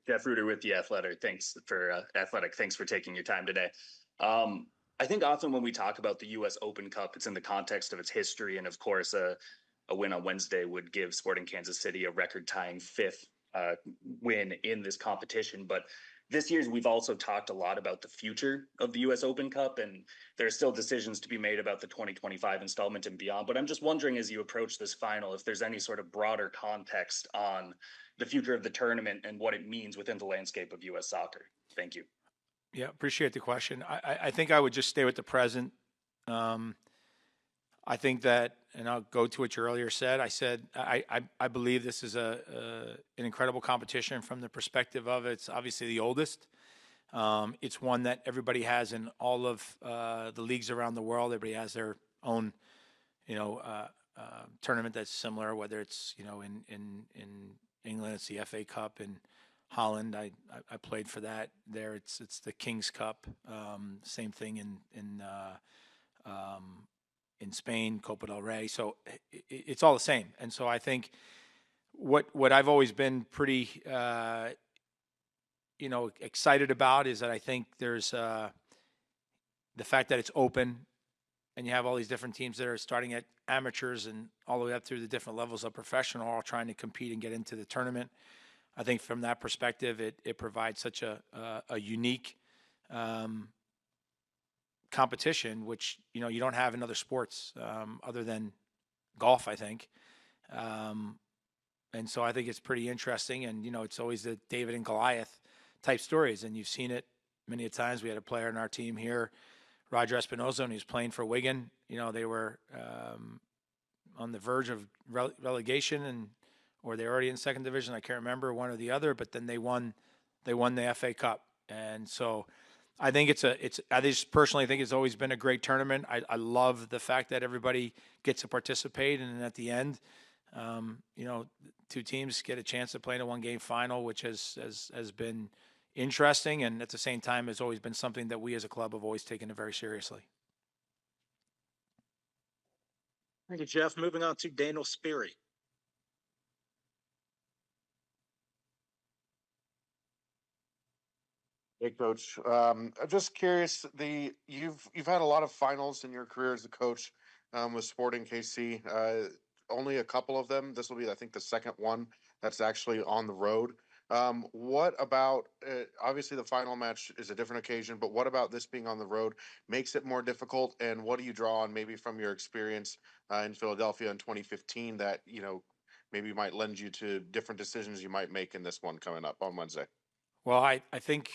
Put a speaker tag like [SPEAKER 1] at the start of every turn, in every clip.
[SPEAKER 1] Jeff Reuter with the Athletic. Thanks for taking your time today. I think often when we talk about the U.S. Open Cup, it's in the context of its history, and of course, a win on Wednesday would give Sporting Kansas City a record-tying fifth win in this competition. But this year's, we've also talked a lot about the future of the U.S. Open Cup, and there are still decisions to be made about the 2025 installment and beyond. But I'm just wondering, as you approach this final, if there's any sort of broader context on the future of the tournament and what it means within the landscape of U.S. soccer. Thank you.
[SPEAKER 2] Yeah, appreciate the question. I think I would just stay with the present. I think that, and I'll go to what you earlier said. I said I believe this is an incredible competition from the perspective of it's obviously the oldest. It's one that everybody has in all of the leagues around the world. Everybody has their own, tournament that's similar. Whether it's in England, it's the FA Cup. In Holland, I played for that. There, it's the King's Cup. Same thing in Spain, Copa del Rey. So it's all the same. And so I think what I've always been pretty excited about is that I think there's the fact that it's open and you have all these different teams that are starting at amateurs and all the way up through the different levels of professional, all trying to compete and get into the tournament. I think from that perspective, it provides such a unique competition, which you don't have in other sports other than golf, I think. And so I think it's pretty interesting, and it's always the David and Goliath type stories, and you've seen it many a times. We had a player in our team here, Roger Espinoza, and he was playing for Wigan. They were on the verge of relegation, or they were already in second division. I can't remember one or the other, but then they won the FA Cup. And so I think I just personally think it's always been a great tournament. I love the fact that everybody gets to participate, and at the end, two teams get a chance to play in a one-game final, which has been interesting, and at the same time has always been something that we as a club have always taken it very seriously.
[SPEAKER 3] Thank you, Jeff. Moving on to Daniel Speary.
[SPEAKER 4] Hey, Coach. I'm just curious. You've had a lot of finals in your career as a coach with Sporting KC. Only a couple of them. This will be, I think, the second one that's actually on the road. What about, obviously the final match is a different occasion, but what about this being on the road makes it more difficult? And what do you draw on maybe from your experience in Philadelphia in 2015 that, maybe might lend you to different decisions you might make in this one coming up on Wednesday?
[SPEAKER 2] Well, I think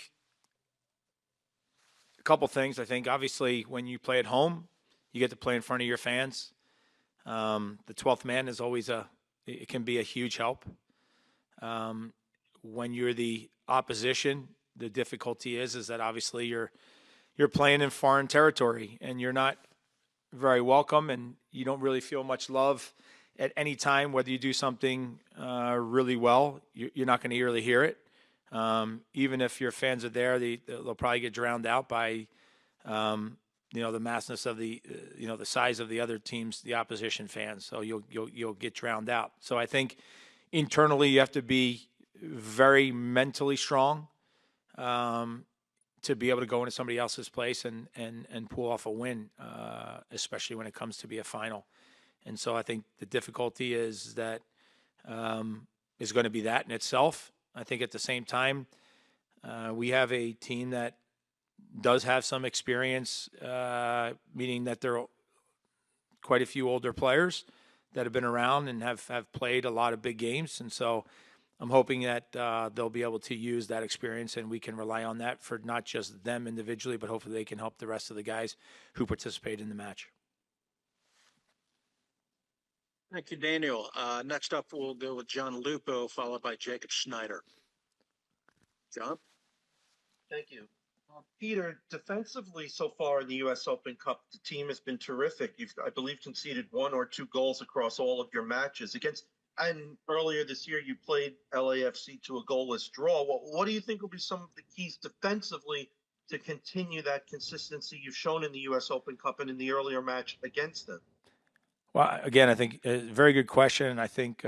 [SPEAKER 2] a couple things. I think obviously when you play at home, you get to play in front of your fans. The 12th man is always it can be a huge help. When you're the opposition, the difficulty is that obviously you're playing in foreign territory and you're not very welcome, and you don't really feel much love at any time. Whether you do something really well, you're not going to really hear it. Even if your fans are there, they'll probably get drowned out by the massness of the size of the other teams, the opposition fans. So you'll get drowned out. So I think internally you have to be very mentally strong to be able to go into somebody else's place and pull off a win, especially when it comes to be a final. And so I think the difficulty is that is going to be that in itself. I think at the same time, we have a team that does have some experience, meaning that there are quite a few older players that have been around and have played a lot of big games. And so I'm hoping that they'll be able to use that experience, and we can rely on that for not just them individually, but hopefully they can help the rest of the guys who participate in the match.
[SPEAKER 3] Thank you, Daniel. Next up, we'll go with John Lupo, followed by Jacob Schneider. John?
[SPEAKER 5] Thank you. Peter, defensively so far in the U.S. Open Cup, the team has been terrific. You've, I believe, conceded 1 or 2 goals across all of your matches. And earlier this year, you played LAFC to a goalless draw. What do you think will be some of the keys defensively to continue that consistency you've shown in the U.S. Open Cup and in the earlier match against them?
[SPEAKER 2] Well, again, I think a very good question. I think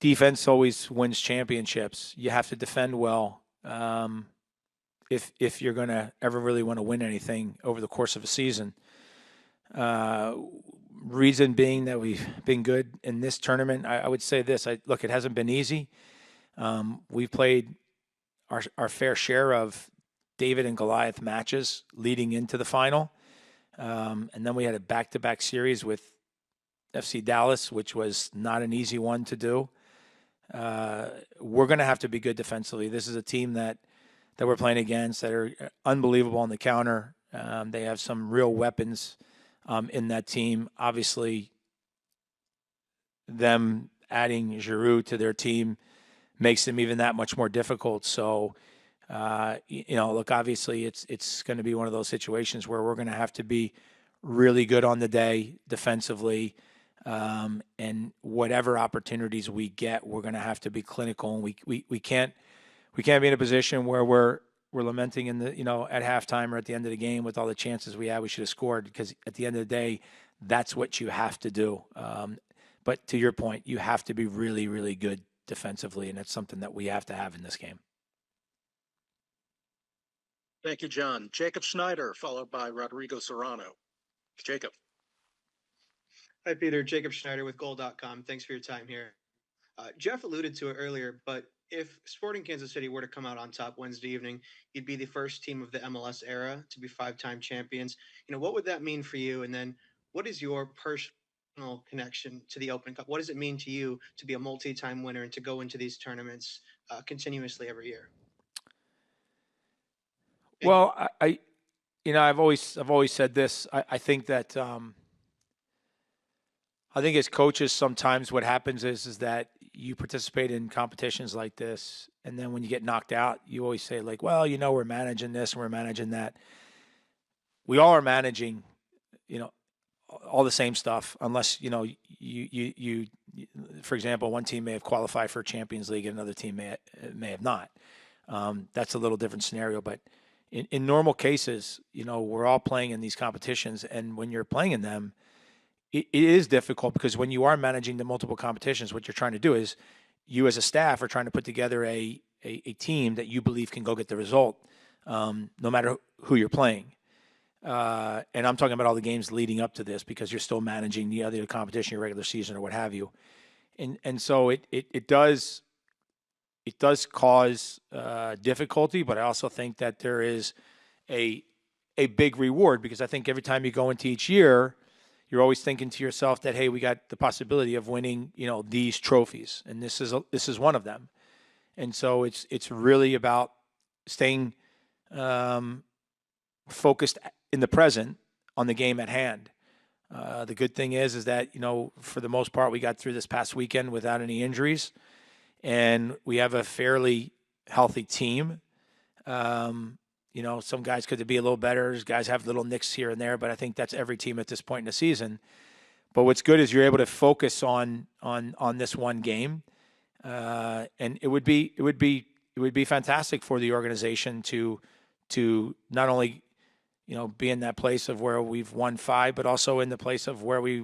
[SPEAKER 2] defense always wins championships. You have to defend well if you're going to ever really want to win anything over the course of a season. Reason being that we've been good in this tournament, I would say this. Look, it hasn't been easy. We've played our fair share of David and Goliath matches leading into the final. And then we had a back-to-back series with FC Dallas, which was not an easy one to do. We're going to have to be good defensively. This is a team that we're playing against that are unbelievable on the counter. They have some real weapons in that team. Obviously, them adding Giroud to their team makes them even that much more difficult. So, look, obviously it's going to be one of those situations where we're going to have to be really good on the day defensively. And whatever opportunities we get, we're going to have to be clinical. And we can't be in a position where we're lamenting in the, at halftime or at the end of the game with all the chances we had, we should have scored, because at the end of the day, that's what you have to do. But to your point, you have to be really, really good defensively, and that's something that we have to have in this game.
[SPEAKER 3] Thank you, John. Jacob Schneider, followed by Rodrigo Serrano. Jacob.
[SPEAKER 6] Hi, Peter. Jacob Schneider with Goal.com. Thanks for your time here. Jeff alluded to it earlier, but if Sporting Kansas City were to come out on top Wednesday evening, you'd be the first team of the MLS era to be 5-time champions. What would that mean for you? And then what is your personal connection to the Open Cup? What does it mean to you to be a multi-time winner and to go into these tournaments continuously every year?
[SPEAKER 2] Well, I've always said this. I think that I think as coaches, sometimes what happens is that you participate in competitions like this, and then when you get knocked out, you always say like, well, we're managing this and we're managing that. We all are managing, all the same stuff, unless you for example, one team may have qualified for Champions League and another team may have not. That's a little different scenario, but in normal cases, we're all playing in these competitions, and when you're playing in them, it is difficult, because when you are managing the multiple competitions, what you're trying to do is you as a staff are trying to put together a team that you believe can go get the result, no matter who you're playing. And I'm talking about all the games leading up to this, because you're still managing the other competition, your regular season or what have you. And so it does cause difficulty, but I also think that there is a big reward, because I think every time you go into each year, you're always thinking to yourself that, hey, we got the possibility of winning, these trophies, and this is one of them. And so it's really about staying focused in the present on the game at hand. The good thing is that, for the most part, we got through this past weekend without any injuries, and we have a fairly healthy team. Some guys could be a little better. Guys have little nicks here and there, but I think that's every team at this point in the season. But what's good is you're able to focus on this one game, and it would be fantastic for the organization to not only be in that place of where we've won 5, but also in the place of where we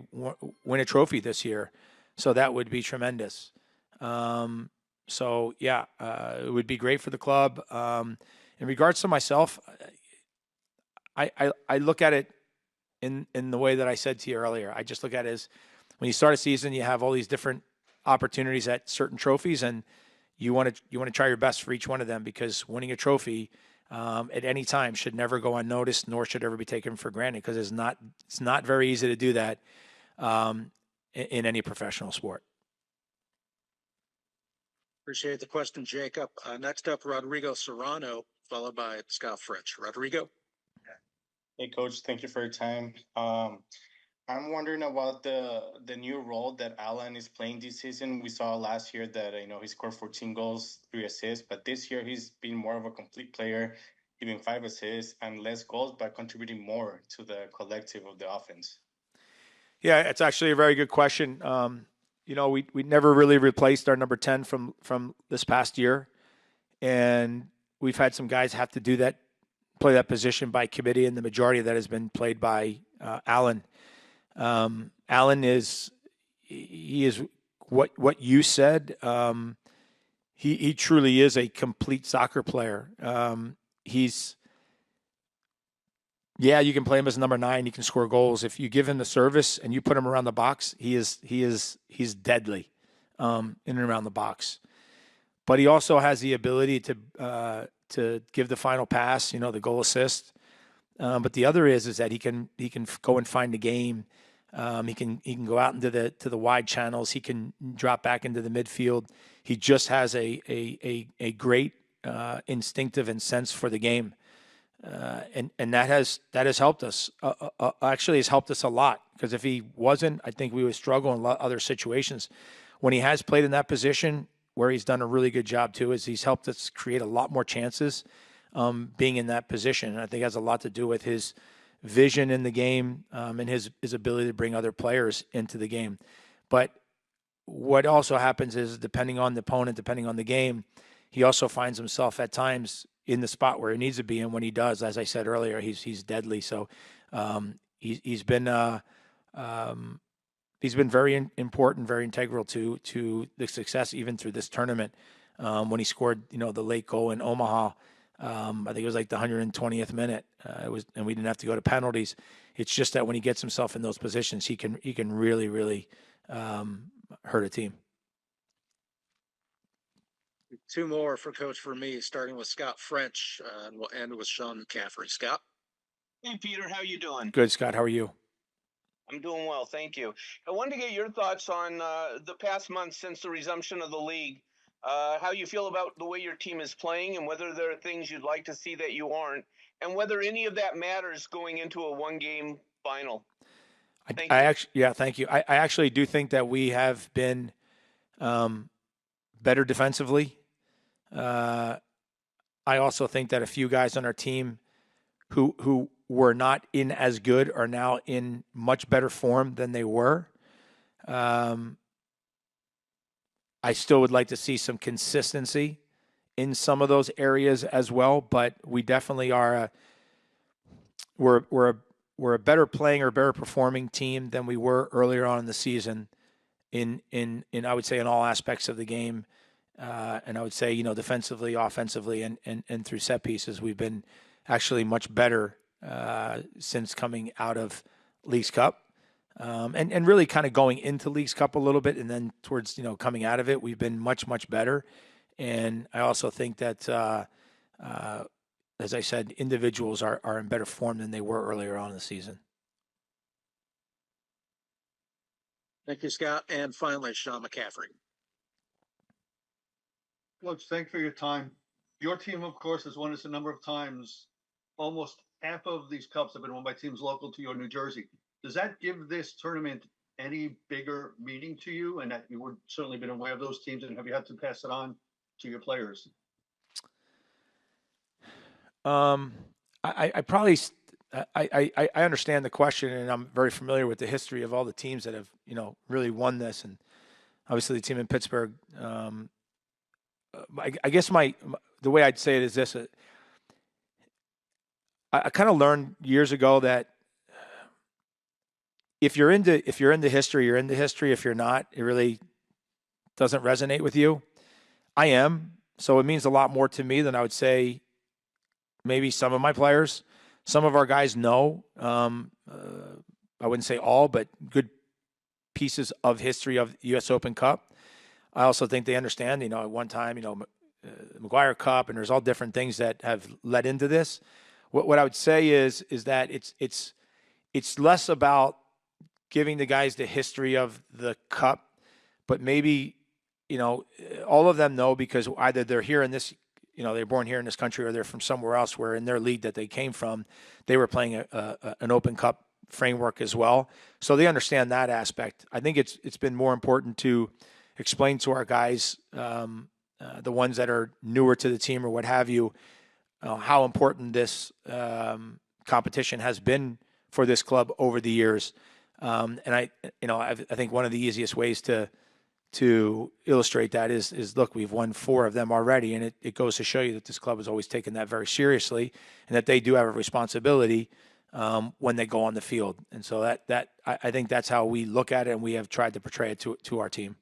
[SPEAKER 2] win a trophy this year. So that would be tremendous. It would be great for the club. In regards to myself, I look at it in the way that I said to you earlier. I just look at it as when you start a season, you have all these different opportunities at certain trophies, and you want to try your best for each one of them, because winning a trophy at any time should never go unnoticed, nor should ever be taken for granted, because it's not very easy to do that in any professional sport.
[SPEAKER 3] Appreciate the question, Jacob. Next up, Rodrigo Serrano, followed by Scott Fritsch. Rodrigo.
[SPEAKER 7] Hey, Coach. Thank you for your time. I'm wondering about the new role that Alan is playing this season. We saw last year that he scored 14 goals, 3 assists, but this year he's been more of a complete player, giving 5 assists and less goals, but contributing more to the collective of the offense.
[SPEAKER 2] Yeah, it's actually a very good question. We never really replaced our number 10 from this past year, and we've had some guys have to play that position by committee, and the majority of that has been played by Alan. Alan is what you said. He truly is a complete soccer player. You can play him as number 9. He can score goals. If you give him the service and you put him around the box, he's deadly in and around the box. But he also has the ability to give the final pass, the goal assist. But the other is that he can go and find the game. He can go out into the wide channels. He can drop back into the midfield. He just has a great instinctive and sense for the game, and that has helped us. Actually, has helped us a lot, because if he wasn't, I think we would struggle in other situations. When he has played in that position, where he's done a really good job too, is he's helped us create a lot more chances being in that position. And I think it has a lot to do with his vision in the game and his ability to bring other players into the game. But what also happens is, depending on the opponent, depending on the game, he also finds himself at times in the spot where he needs to be. And when he does, as I said earlier, he's deadly. So he's been very important, very integral to the success, even through this tournament. When he scored, the late goal in Omaha, I think it was like the 120th minute. And we didn't have to go to penalties. It's just that when he gets himself in those positions, he can really, really hurt a team.
[SPEAKER 3] 2 more for Coach for me, starting with Scott French, and we'll end with Sean McCaffrey. Scott?
[SPEAKER 8] Hey, Peter, how you doing?
[SPEAKER 2] Good, Scott. How are you?
[SPEAKER 8] I'm doing well, thank you. I wanted to get your thoughts on the past month since the resumption of the league. How you feel about the way your team is playing, and whether there are things you'd like to see that you aren't, and whether any of that matters going into a 1-game final.
[SPEAKER 2] Thank you. I actually do think that we have been better defensively. I also think that a few guys on our team who were not in as good are now in much better form than they were. I still would like to see some consistency in some of those areas as well, but we definitely are we're a better playing or better performing team than we were earlier on in the season in I would say in all aspects of the game. And I would say, defensively, offensively, and through set pieces, we've been actually much better since coming out of Leagues Cup. And really kind of going into Leagues Cup a little bit, and then towards, coming out of it, we've been much, much better. And I also think that, as I said, individuals are in better form than they were earlier on in the season.
[SPEAKER 3] Thank you, Scott. And finally, Sean McCaffrey.
[SPEAKER 9] Coach, thanks for your time. Your team, of course, has won us a number of times. Almost half of these cups have been won by teams local to your New Jersey. Does that give this tournament any bigger meaning to you, and that you would certainly been aware of those teams, and have you had to pass it on to your players?
[SPEAKER 2] I probably understand the question, and I'm very familiar with the history of all the teams that have really won this, and obviously the team in Pittsburgh. I guess the way I'd say it is this: I kind of learned years ago that if you're into history, you're into history. If you're not, it really doesn't resonate with you. I am, so it means a lot more to me than I would say maybe some of my players. Some of our guys know. I wouldn't say all, but good pieces of history of the U.S. Open Cup. I also think they understand, at one time, McGuire Cup, and there's all different things that have led into this. What I would say is that it's less about giving the guys the history of the cup, but maybe, all of them know, because either they're here in this, they're born here in this country, or they're from somewhere else where in their league that they came from, they were playing an Open Cup framework as well. So they understand that aspect. I think it's been more important to explain to our guys, the ones that are newer to the team or what have you, how important this competition has been for this club over the years. And I think one of the easiest ways to illustrate that is look, we've won 4 of them already, and it goes to show you that this club has always taken that very seriously, and that they do have a responsibility when they go on the field. And so that I think that's how we look at it, and we have tried to portray it to our team.